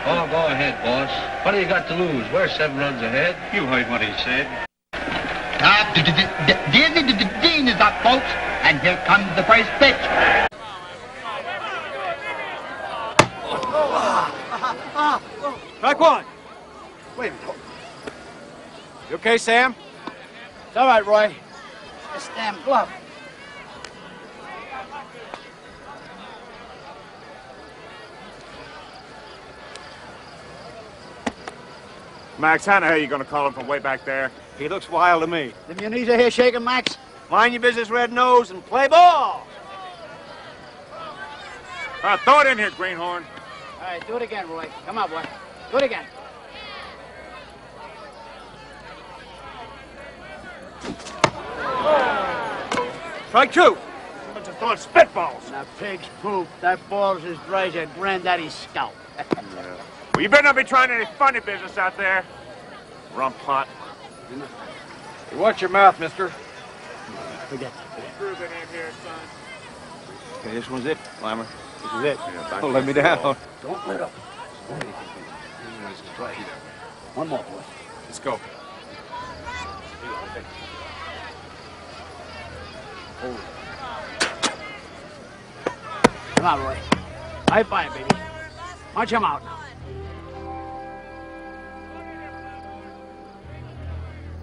Oh, go ahead, boss. What do you got to lose? We're 7 runs ahead. You heard what he said. The Dean is up, folks, and here comes the first pitch. Strike one. Wait a minute. You okay, Sam? It's all right, Roy. This damn glove. Max, how the hell are you going to call him from way back there? He looks wild to me. If your knees are here shaking, Max. Mind your business, Red Nose, and play ball. Throw it in here, Greenhorn. All right, do it again, Roy. Come on, boy. Do it again. Strike two. Bunch of throwing spitballs. Now, pig's poop. That ball's as dry as your granddaddy's scalp. Well, you better not be trying any funny business out there. Rump pot. You watch your mouth, mister. Forget Prove it in here, son. Okay, this one's it, Climber. This is it. Don't let me down. Don't let up. One more, boy. Let's go. Come on, Roy. High five, baby. Punch him out now.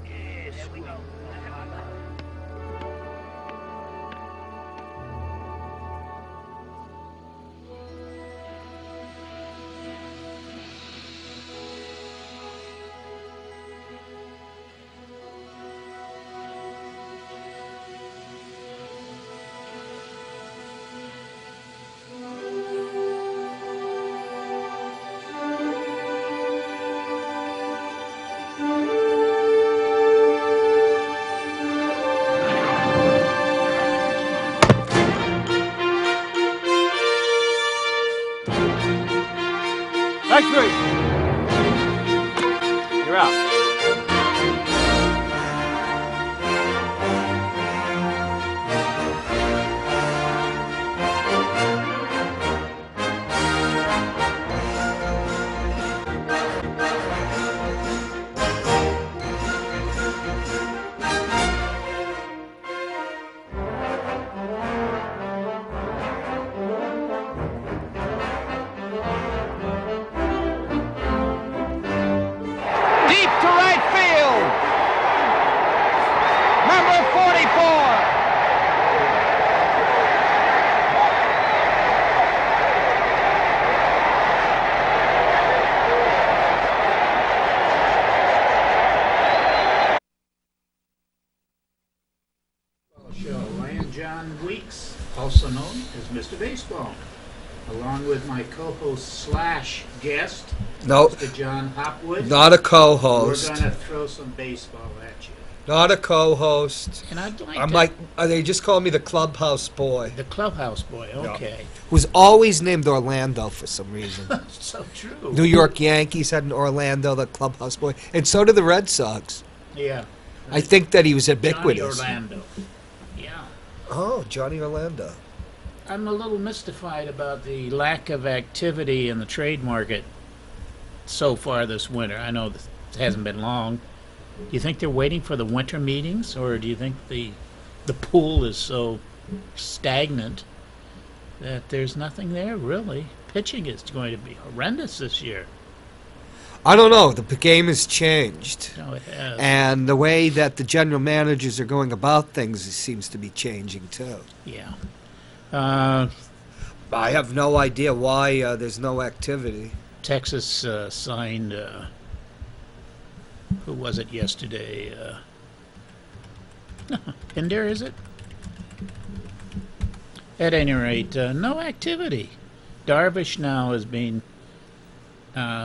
Yes, we go. Strike three. You're out. John Weeks, also known as Mr. Baseball, along with my co-host slash guest, No, Mr. John Hopwood. not a co-host. We're going to throw some baseball at you. Not a co-host. And I'd like I'm to... like, they just call me the clubhouse boy. The clubhouse boy, okay. Who's always named Orlando for some reason. So true. New York Yankees had an Orlando, the clubhouse boy, and so did the Red Sox. Yeah. I think that he was Johnny ubiquitous. Orlando. Yeah. Oh, Johnny Orlando. I'm a little mystified about the lack of activity in the trade market so far this winter. I know this hasn't been long. Do you think they're waiting for the winter meetings, or do you think the pool is so stagnant that there's nothing there really? Pitching is going to be horrendous this year. I don't know. The game has changed. No, it has. And the way that the general managers are going about things seems to be changing, too. Yeah. I have no idea why there's no activity. Texas signed, who was it yesterday? Pinder, is it? At any rate, no activity. Darvish now is being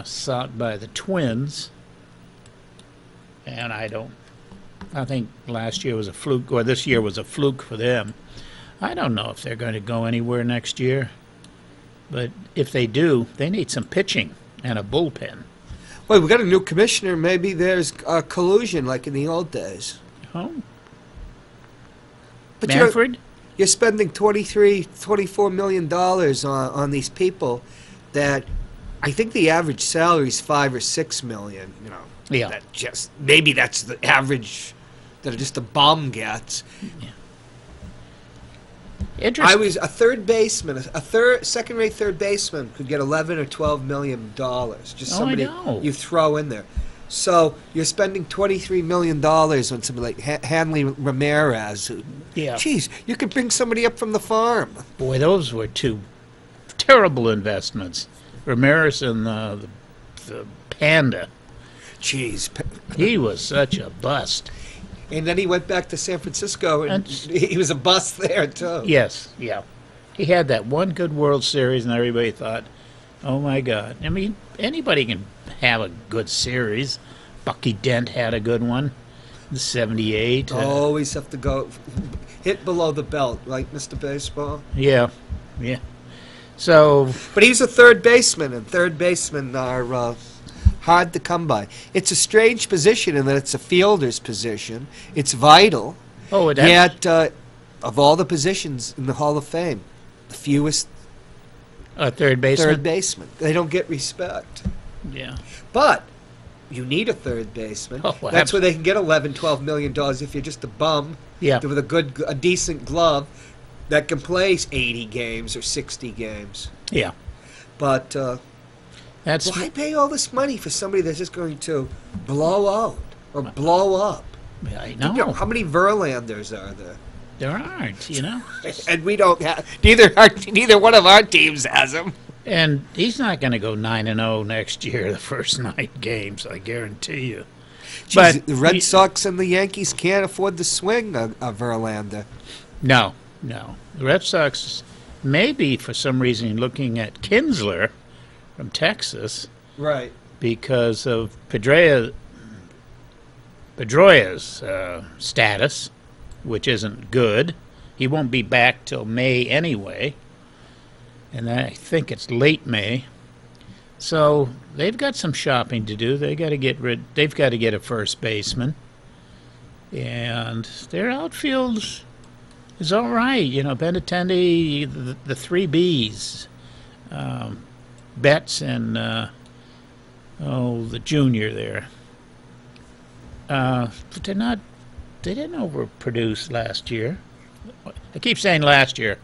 sought by the Twins, and I think last year was a fluke, or this year was a fluke for them. I don't know if they're going to go anywhere next year, but if they do, they need some pitching and a bullpen. Wait, we got a new commissioner. Maybe there's collusion like in the old days. Oh, But Manfred? you're spending $24 million on these people that I think the average salary is $5 or $6 million. You know, Yeah. That just maybe that's the average that just a bum gets. Interesting. I was a second-rate third baseman could get 11 or 12 million dollars. Just Oh, I somebody know. you throw in there. So you're spending $23 million on somebody like Hanley Ramirez. Who, Yeah. Geez, you could bring somebody up from the farm. Boy, those were two terrible investments. Ramirez and the Panda. Jeez. He was such a bust. And then he went back to San Francisco, and And- he was a bust there, too. Yes, yeah. He had that one good World Series, and everybody thought, oh, my God. I mean, anybody can have a good series. Bucky Dent had a good one in 78. Always have to go hit below the belt, right, Mr. Baseball? Yeah, yeah. So, But he's a third baseman, and third basemen are hard to come by. It's a strange position in that it's a fielder's position. It's vital. oh, it Yet, of all the positions in the Hall of Fame, the fewest third baseman. third baseman. They don't get respect. Yeah. But you need a third baseman. Oh, well, That's where they can get $11-12 million if you're just a bum Yeah. with a decent glove that can play 80 games or 60 games. Yeah. But That's why pay all this money for somebody that's just going to blow out or blow up? I You know. know, how many Verlanders are there? There aren't, you know. And we don't have neither one of our teams has them. And he's not going to go 9-0 next year, the first 9 games, I guarantee you. Jeez, the Red Sox and the Yankees can't afford to swing a Verlander. No. The Red Sox may be, for some reason, looking at Kinsler from Texas Right. because of Pedroia's status, which isn't good. He won't be back till May anyway, and I think it's late May. So they've got some shopping to do. They've got to get a first baseman, and their outfield is all right. You know, Benintendi, the 3 Bs, Betts and the junior there. But they didn't overproduce last year. I keep saying last year.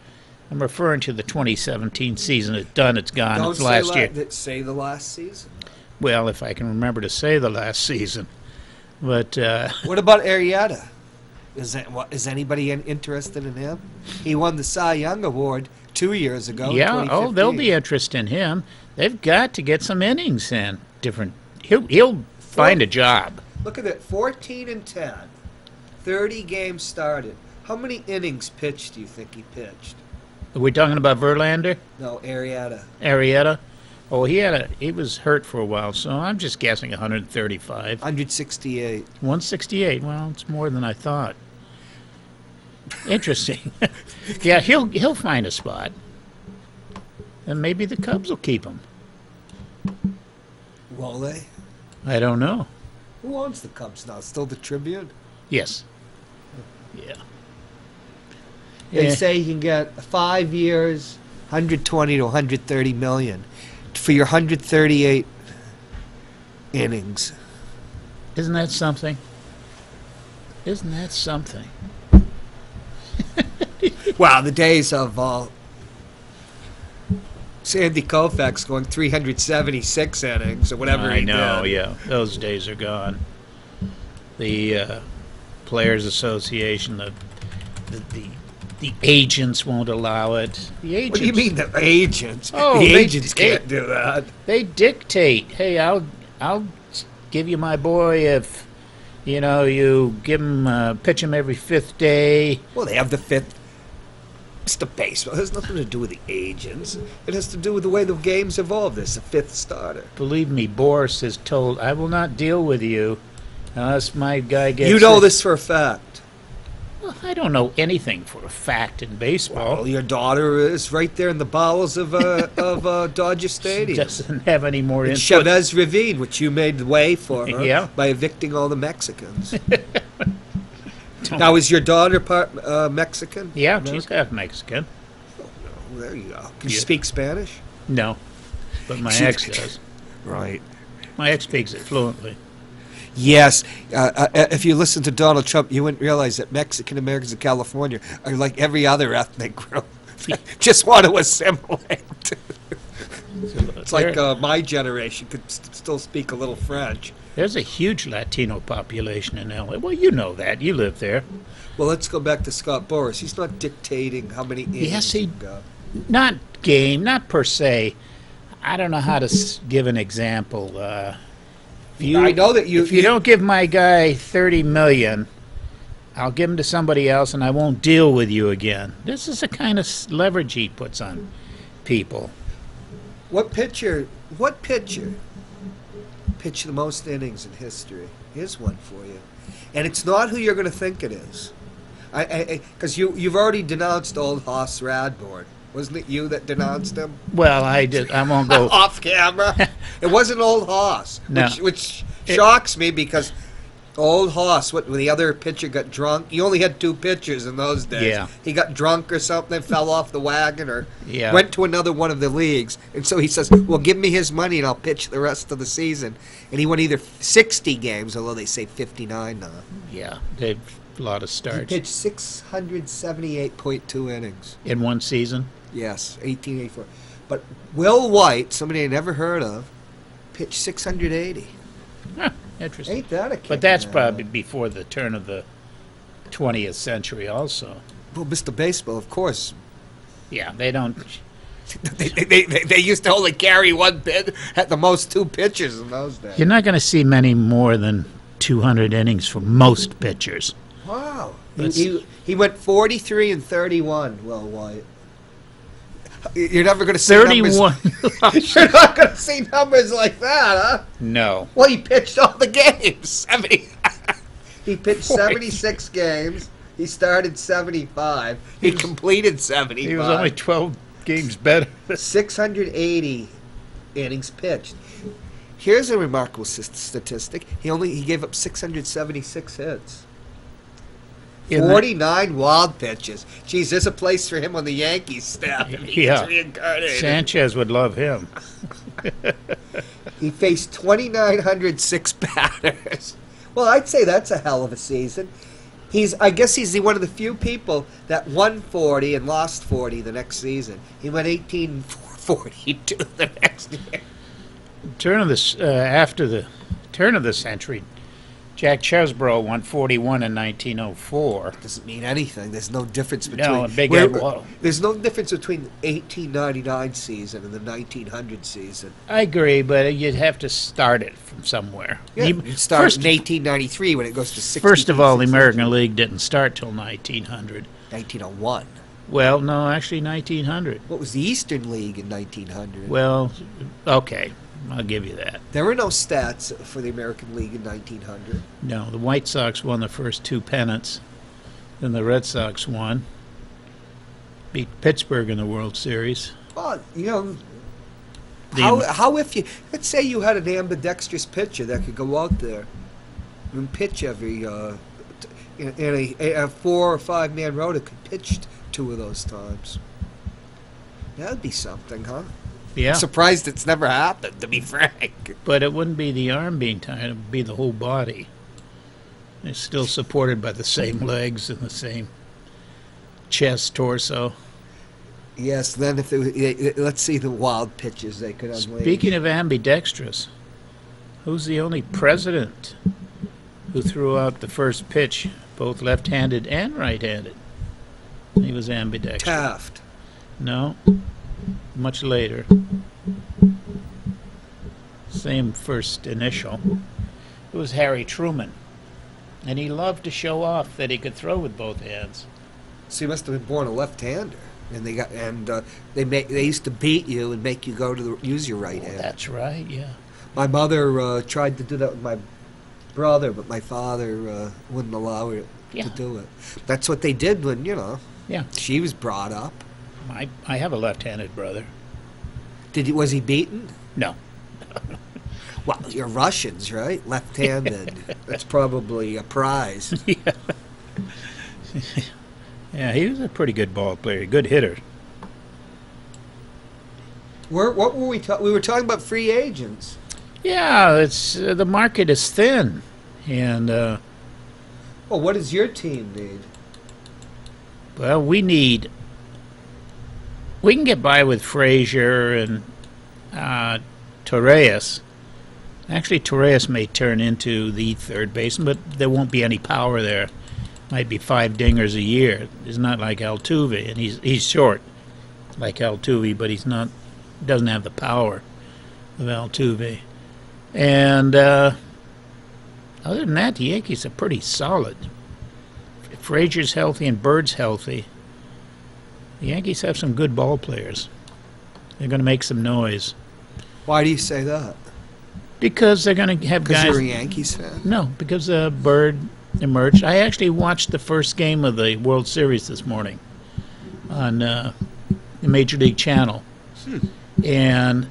I'm referring to the 2017 season. It's done. It's gone. Don't It's say last year. Say the last season. Well, if I can remember to say the last season. But What about Arrieta? Is anybody interested in him? He won the Cy Young Award 2 years ago. in yeah, 2015. there'll be interest in him. They've got to get some innings in. He'll find a job. Look at that, 14-10, 30 games started. How many innings pitched do you think he pitched? Are we talking about Verlander? No, Arrieta. Arrieta? Oh, he was hurt for a while, so I'm just guessing 135. 168. 168. Well, it's more than I thought. Interesting. Yeah, he'll find a spot, and maybe the Cubs will keep him. Will they? I don't know. Who owns the Cubs now? Still the Tribune? Yes. Yeah. They Yeah. say you can get 5 years, 120 to 130 million for your 138 innings. Isn't that something? Isn't that something? Wow, the days of Sandy Koufax going 376 innings or whatever I he know, did. yeah. Those days are gone. The Players Association, the agents won't allow it. The agents. What do you mean the agents? Oh, the they- agents can't do that. They dictate. Hey, I'll give you my boy if you give him pitch him every 5th day. Well, they have the 5th. It's the baseball. It has nothing to do with the agents. It has to do with the way the game's evolved. There's a 5th starter. Believe me, Boris is told, I will not deal with you unless my guy gets. You know it." this for a fact. Well, I don't know anything for a fact in baseball. Well, your daughter is right there in the bowels of Dodger She Stadium. doesn't have any more In input. Chavez Ravine, which you made the way for her Yeah. by evicting all the Mexicans. Now, is your daughter part Mexican? Yeah, No? she's half Mexican. Well, there you go. Can you Yeah. speak Spanish? No. but my ex does. Right. My ex speaks it fluently. Yes. If you listen to Donald Trump, you wouldn't realize that Mexican Americans in California are like every other ethnic group. Just want to assimilate. It's like my generation could still speak a little French. There's a huge Latino population in LA. Well, you know that. You live there. Well, let's go back to Scott Boras. He's not dictating how many innings Yes, he- you go. Not game, not per se. I don't know how to give an example. If I know that if you don't give my guy $30 million, I'll give him to somebody else, and I won't deal with you again. This is the kind of leverage he puts on people. What pitcher pitched the most innings in history? Here's one for you. And it's not who you're going to think it is. Because you've already denounced old Hoss Radbourn. Wasn't it you that denounced him? Well, I won't go. Off camera. It wasn't old Hoss. No. Which shocks me because old Hoss, when the other pitcher got drunk, he only had 2 pitchers in those days. Yeah. He got drunk or something, fell off the wagon, or Yeah. went to another one of the leagues. And so he says, well, give me his money and I'll pitch the rest of the season. And he won either 60 games, although they say 59 now. Yeah, they've a lot of He starts pitched 678.2 innings. in one season. Yes, 1884. But Will White, somebody I never heard of, pitched 680. Huh, interesting. Ain't that a kick But that's in the probably head? before the turn of the 20th century also. Well, Mr. Baseball, of course. Yeah, they don't. they used to only carry one pit, at the most 2 pitchers in those days. You're not going to see many more than 200 innings for most pitchers. Wow. Let's- He went 43 and 31, Will White. You're never going to see 31. numbers. You're not going to see numbers like that, huh? No. Well, he pitched all the games. 70. He pitched 76 games. He started 75. He completed 75. He was only 12 games better. 680 innings pitched. Here's a remarkable statistic. He gave up 676 hits. In the- 49 wild pitches. Geez, there's a place for him on the Yankees staff. If he Yeah. gets reincarnated. Sanchez would love him. He faced 2,906 batters. Well, I'd say that's a hell of a season. I guess he's one of the few people that won 40 and lost 40 the next season. He went 18-42 the next year. After the turn of the century, Jack Chesbrough won 41 in 1904. Doesn't mean anything. There's no difference between. No, and Big Ed Waddle. There's no difference between the 1899 season and the 1900 season. I agree, but you'd have to start it from somewhere. Yeah, it starts in 1893 when it goes to 60. First of all, the American League didn't start till 1900. 1901. Well, no, actually 1900. What was the Eastern League in 1900? Well, okay, I'll give you that. There were no stats for the American League in 1900. No, the White Sox won the first 2 pennants. Then the Red Sox won. Beat Pittsburgh in the World Series. Well, you know, The- how if you, let's say you had an ambidextrous pitcher that could go out there and pitch every, in a 4 or 5 man row that could pitch 2 of those times. That'd be something, huh? Yeah, I'm surprised it's never happened, to be frank. but it wouldn't be the arm being tied, it would be the whole body. It's still supported by the same legs and the same chest, torso. Yes, then if let's see the wild pitches they could unleash. Speaking of ambidextrous, who's the only president who threw out the first pitch, both left-handed and right-handed? He was ambidextrous. Taft. No, much later. Same first initial. It was Harry Truman. And he loved to show off that he could throw with both hands. So he must have been born a left-hander, and they used to beat you and make you go to use your right hand. That's right, yeah. My mother tried to do that with my brother, but my father wouldn't allow her Yeah. to do it. That's what they did when Yeah. she was brought up. I have a left-handed brother. Was he beaten? No. Well, you're Russians, right? Left-handed. That's probably a prize. Yeah, he was a pretty good ball player, good hitter. What were we talking? We were talking about free agents. Yeah, it's the market is thin, and Well, what does your team need? well, we can get by with Frazier and Torres. Actually, Torres may turn into the third baseman, but there won't be any power there. Might be 5 dingers a year. It's not like Altuve, and he's short, like Altuve, but doesn't have the power of Altuve. And other than that, the Yankees are pretty solid. If Frazier's healthy and Bird's healthy, the Yankees have some good ball players. They're going to make some noise Why do you say that? because they're going to have Because guys. you're a Yankees fan. No, because Bird emerged. I actually watched the first game of the World Series this morning on the Major League Channel, and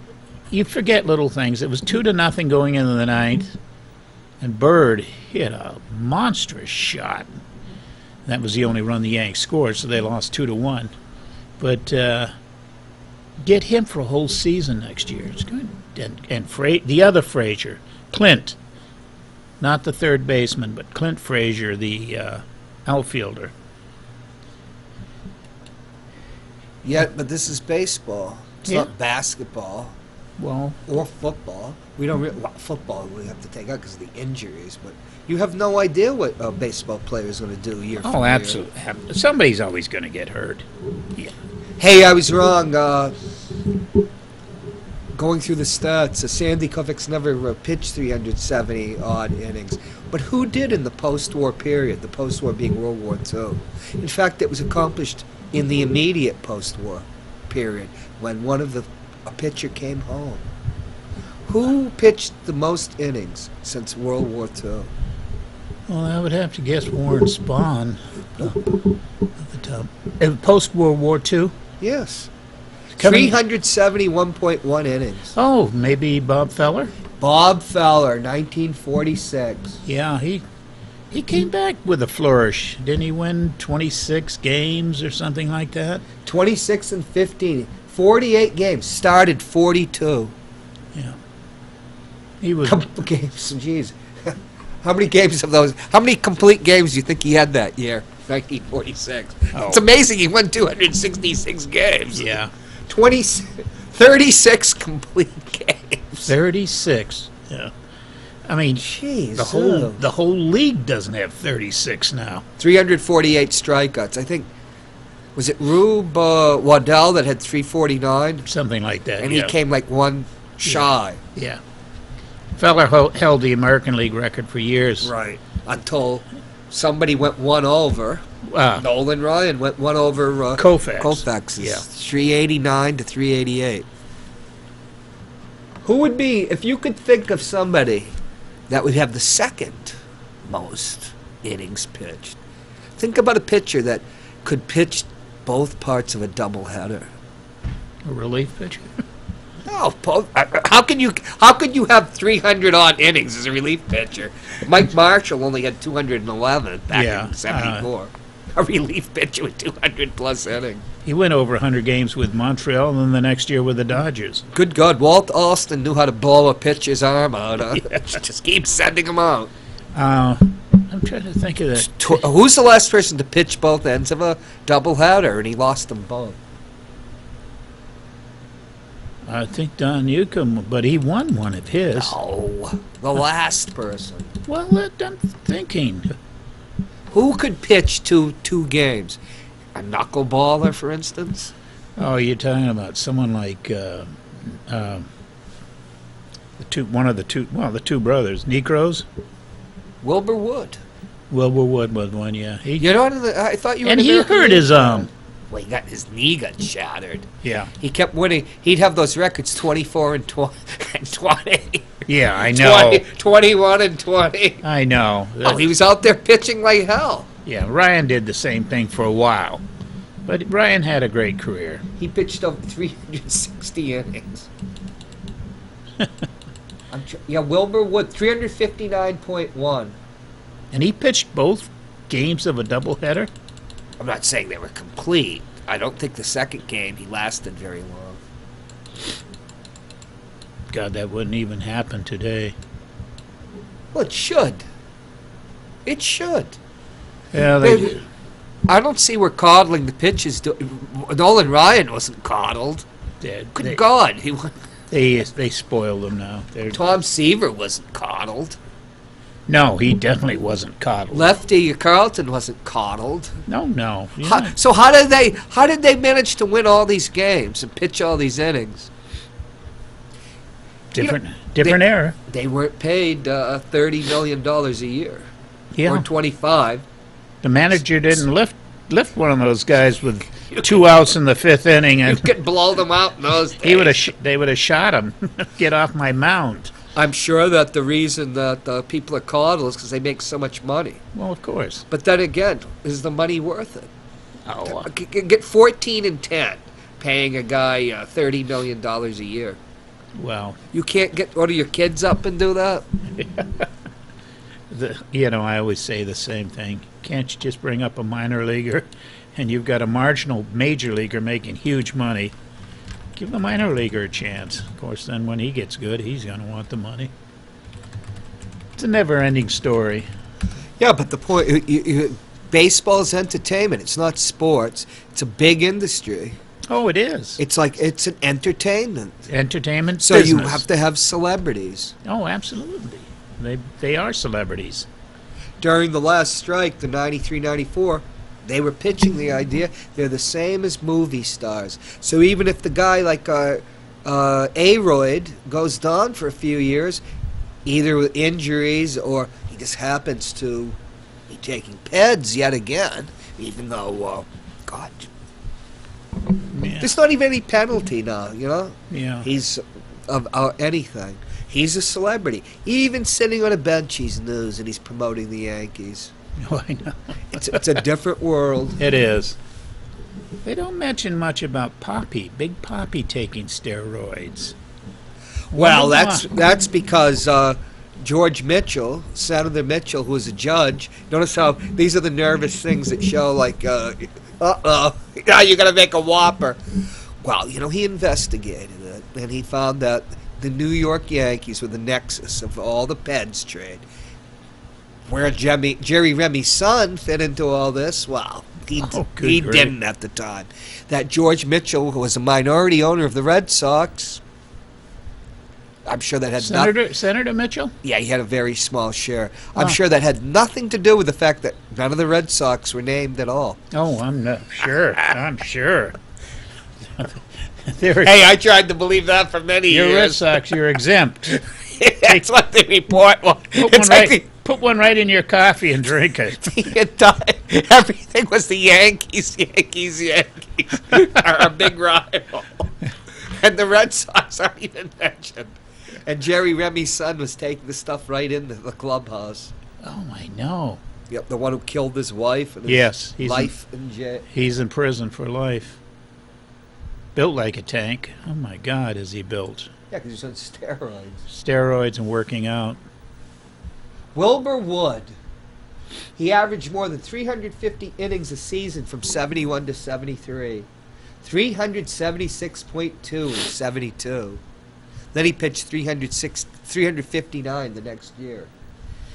you forget little things. It was 2-0 going into the ninth, and Bird hit a monstrous shot. That was the only run the Yanks scored, so they lost 2-1. But get him for a whole season next year. It's good. And the other Frazier, Clint, not the third baseman, but Clint Frazier, the outfielder. Yeah, but this is baseball. It's Yeah. not basketball Well, or football. We don't football we have to take out because of the injuries. But you have no idea what a baseball player is going to do year from oh, year. absolutely. Somebody's always going to get hurt. Yeah. Hey, I was wrong. Going through the stats, Sandy Koufax never pitched 370-odd innings. But who did in the post-war period, the post-war being World War II? In fact, it was accomplished in the immediate post-war period when a pitcher came home. Who pitched the most innings since World War II? Well, I would have to guess Warren Spahn at the top. Post-World War II? Yes. Coming- 371.1 innings. Oh, maybe Bob Feller? Bob Feller, 1946. Yeah, he came back with a flourish. Didn't he win 26 games or something like that? 26 and 15. 48 games. Started 42. Yeah. He was Games. Jeez. How many games of those? How many complete games do you think he had that year? 1946. Oh. It's amazing he won 266 games. yeah, 36 complete games. 36. Yeah. I mean, Jeez. the whole league doesn't have 36 now. 348 strikeouts. I think, was it Rube Waddell that had 349? Something like that. And yeah. he came like one shy. Yeah. Feller held the American League record for years. Right. Until somebody went one over. Nolan Ryan went one over Koufax. Koufax's Yeah. 389 to 388. Who would be, if you could think of somebody that would have the second most innings pitched? Think about a pitcher that could pitch both parts of a doubleheader. A relief pitcher. No, how can you have 300 odd innings as a relief pitcher? Mike Marshall only had 211 back Yeah, in '74. A relief pitcher with 200 plus innings. He went over 100 games with Montreal, and then the next year with the Dodgers. Good God, Walt Alston knew how to blow a pitcher's arm out. Huh? Just keep sending him out. I'm trying to think of that. Who's the last person to pitch both ends of a doubleheader, and he lost them both? I think Don Newcomb, but he won one of his. Oh, the last person. Well, I'm thinking. Who could pitch two games? A knuckleballer, for instance? Oh, you're talking about someone like the two brothers, Necros. Wilbur Wood. Wilbur Wood was one, yeah. You're not in the. I thought you were. And an he American hurt League his fan. Well, his knee got shattered. Yeah. He kept winning. He'd have those records 24 and 20. And 20. Yeah, I know. 21 and 20. I know. Oh, he was out there pitching like hell. Yeah, Ryan did the same thing for a while. But Ryan had a great career. He pitched over 360 innings. Wilbur Wood, 359.1. And he pitched both games of a doubleheader? I'm not saying they were complete. I don't think the second game he lasted very long. God, that wouldn't even happen today. Well, it should. It should. Yeah, I don't see where coddling the pitches. Nolan Ryan wasn't coddled. Good God, they spoil them now. Tom Seaver wasn't coddled. No, he definitely wasn't coddled. Lefty Carlton wasn't coddled. No. So how did they manage to win all these games and pitch all these innings? Different era. They weren't paid $30 million a year, Yeah. or 25. The manager didn't lift one of those guys with 2 outs in the 5th inning, You and could blow them out in those days. they would have shot him. Get off my mound. I'm sure that the reason that people are coddled is because they make so much money. Well, of course. But then again, is the money worth it? Oh, Get 14 and 10, paying a guy $30 million a year. well, You can't get one of your kids up and do that? I always say the same thing. Can't you just bring up a minor leaguer, and you've got a marginal major leaguer making huge money? Give the minor leaguer a chance. Of course, then when he gets good, he's going to want the money. It's a never-ending story. Yeah, but the point, baseball's entertainment. It's not sports. It's a big industry. Oh, it is. It's an entertainment. Entertainment So business. you have to have celebrities. Oh, absolutely. They are celebrities. During the last strike, the 93-94, they were pitching the idea they're the same as movie stars. So even if the guy like Aroyd goes down for a few years, either with injuries or he just happens to be taking PEDs yet again, even though, God, Yeah. there's not even any penalty now, you know? Yeah. He's of anything. He's a celebrity. Even sitting on a bench, he's news, and he's promoting the Yankees. Oh, I know. It's a different world. It is. They don't mention much about Big Poppy taking steroids. Well, Wonder why. that's because George Mitchell, Senator Mitchell, who was a judge. Notice how these are the nervous things that show like, now you're gonna make a whopper. Well, he investigated it, and he found that the New York Yankees were the nexus of all the Peds trade. Where Jerry Remy's son fit into all this, well, he grief. didn't at the time. That George Mitchell, who was a minority owner of the Red Sox, I'm sure that had Senator Mitchell? Yeah, he had a very small share. I'm sure that had nothing to do with the fact that none of the Red Sox were named at all. Oh, I'm not sure. I'm sure. Hey, I tried to believe that for many Your Red years. Sox, you're exempt. That's what the report was. Put one right in your coffee and drink it. Everything was the Yankees, are a big rival. And the Red Sox aren't even mentioned. And Jerry Remy's son was taking the stuff right into the clubhouse. Oh, I know. Yep, the one who killed his wife and his life in jail. He's in prison for life. Built like a tank. Oh, my God, is he built. Yeah, because he's on steroids. Steroids and working out. Wilbur Wood. He averaged more than 350 innings a season from 71 to 73. 376.2 in 72. Then he pitched 359 the next year.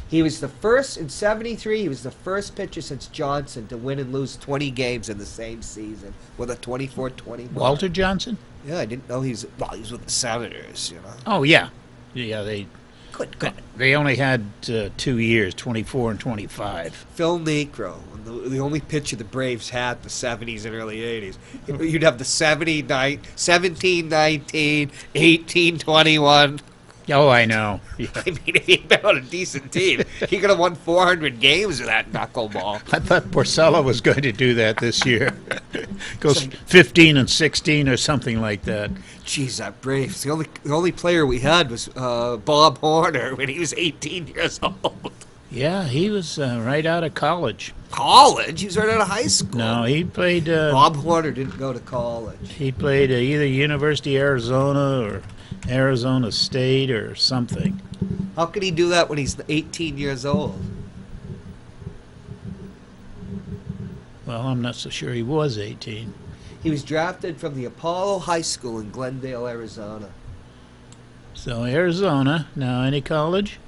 He was the first, in 73, he was the first pitcher since Johnson to win and lose 20 games in the same season with a 24-21. Walter Johnson? Yeah, I didn't know he was with the Senators, Oh, yeah. Yeah, they Good God. They only had 2 years, 24 and 25. Phil Niekro, the only pitcher the Braves had in the 70s and early 80s. You'd have the 17, 19, 18, 21. Oh, I know. Yeah. I mean, if he'd been on a decent team, he could have won 400 games with that knuckleball. I thought Porcello was going to do that this year. Goes 15 and 16 or something like that. Jeez, that Braves. The only player we had was Bob Horner when he was 18 years old. Yeah, he was right out of college. College? He was right out of high school. No, he played... Bob Horner didn't go to college. He played either University of Arizona or Arizona State or something. How could he do that when he's 18 years old? Well, I'm not so sure he was 18. He was drafted from the Apollo High School in Glendale, Arizona. So Arizona. Now, any college?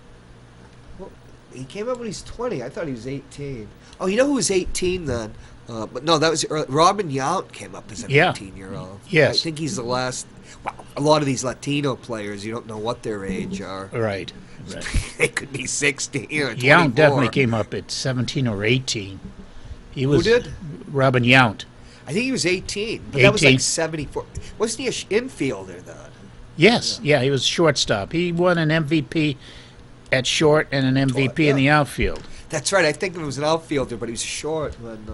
He came up when he's 20. I thought he was 18. Oh, you know who was 18 then? But no, that was Robin Yount came up as an Yeah. 18-year-old. Yes. I think he's the last. Well, a lot of these Latino players, you don't know what their age are. Right. They could be 16 or 24. Yount definitely came up at 17 or 18. He was did? Robin Yount. I think he was 18, but that was 18. like 74. Wasn't he an infielder then? Yes, yeah, he was shortstop. He won an MVP at short and an MVP in the outfield. That's right. I think it was an outfielder, but he was short when.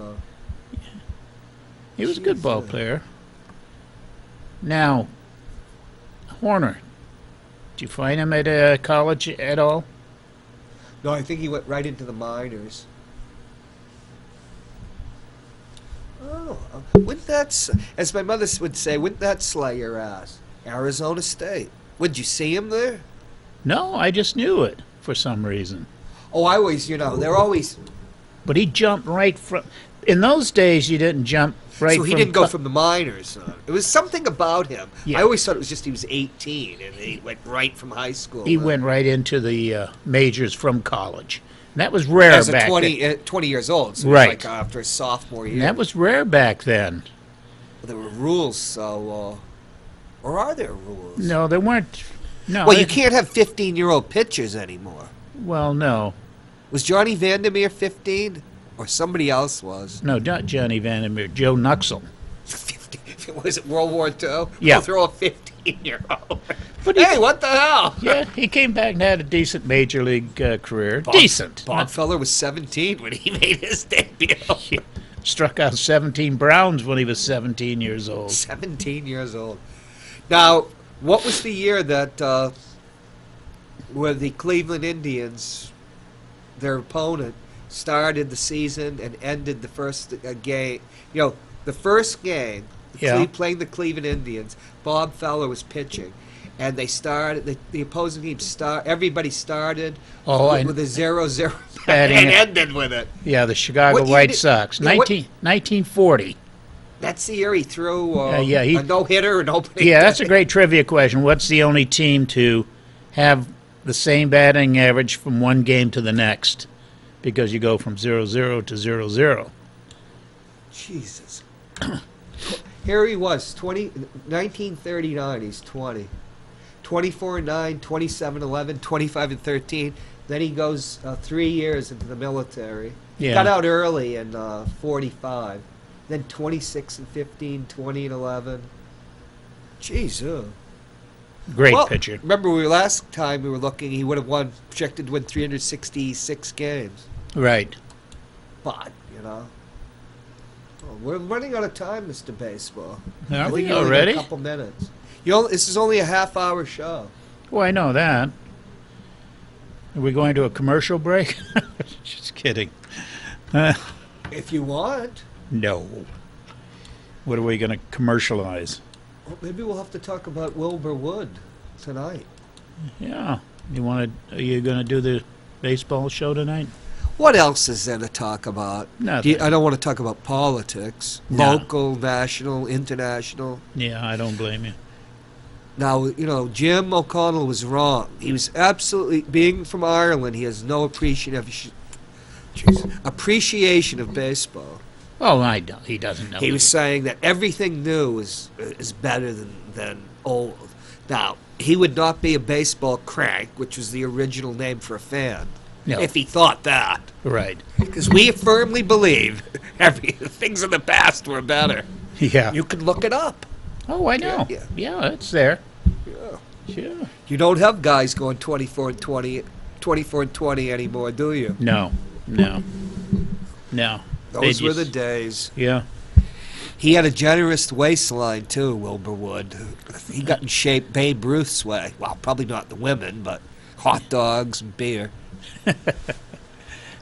He was a good ball player. Now, Horner, did you find him at college at all? No, I think he went right into the minors. Oh, wouldn't that, as my mother would say, wouldn't that slay your ass? Arizona State. Would you see him there? No, I just knew it for some reason. Oh, I always, they're always. But he jumped right from. In those days, you didn't jump right. So he didn't go from the minors. It was something about him. Yeah. I always thought it was just he was 18 and he went right from high school. He went right into the majors from college. And that was rare as back a 20, then. 20 years old. So Right. like after his sophomore year. And that was rare back then. There were rules, so. Or are there rules? No, there weren't. No. Well, you can't have 15-year-old pitchers anymore. Well, no. Was Johnny Vandermeer 15? Or somebody else was? No, not Johnny Vandermeer. Joe Nuxel. 15. Was it World War II? Yeah. We'll throw a 15-year-old. But Hey, what the hell? Yeah, he came back and had a decent major league career. Decent. Bob Feller was 17 when he made his debut. He struck out 17 Browns when he was 17 years old. 17 years old. Now, what was the year that where the Cleveland Indians, their opponent, started the season and ended the first game? The first game, Yeah. playing the Cleveland Indians, Bob Feller was pitching. And they started, the opposing team, everybody started with a 0-0 Batting and it. ended with it. Yeah, the Chicago What year White did- Sox. yeah, what- 1940. That's the year he threw he- a no-hitter and opening Yeah, that's a day. great trivia question. What's the only team to have the same batting average from one game to the next? Because you go from 0-0 to 0-0. Jesus. Here he was, 1939, he's 20. 24-9, 27-11, 25-13. Then he goes 3 years into the military. Yeah. Got out early in 45. Then 26-15, 20-11. Jeez. Great Well, pitcher. remember last time we were looking, he would have projected to win 366 games. Right. But, we're running out of time, Mr. Baseball. Are I think we you only got already? A couple minutes. This is only a half-hour show. Oh, I know that. Are we going to a commercial break? Just kidding. If you want. No. What are we going to commercialize? Well, maybe we'll have to talk about Wilbur Wood tonight. Yeah. Are you going to do the baseball show tonight? What else is there to talk about? Nothing. I don't want to talk about politics. No. Local, national, international. Yeah, I don't blame you. Now, Jim O'Connell was wrong. He was absolutely, being from Ireland, he has no appreciation of baseball. Oh, I don't. He doesn't know. He was saying that everything new is better than old. Now, he would not be a baseball crank, which was the original name for a fan, No. if he thought that. Right. Because we firmly believe things in the past were better. Yeah. You can look it up. Oh, I know. Yeah. Yeah, it's there. Yeah. Sure. You don't have guys going 24-20 anymore, do you? No. Those were the days. Yeah. He had a generous waistline, too, Wilbur Wood. He got in shape Babe Ruth's way. Well, probably not the women, but hot dogs and beer.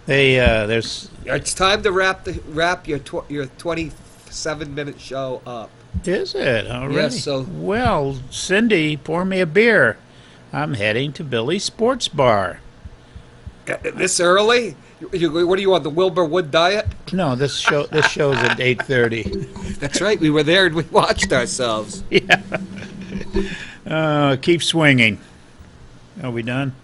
There's. It's time to wrap your 27-minute show up. Is it already? Yes, so- Well, Cindy, pour me a beer. I'm heading to Billy's Sports Bar. This early? What do you want, the Wilbur Wood diet? No, this show's at 8:30. That's right. We were there and we watched ourselves. Yeah. Keep swinging. Are we done?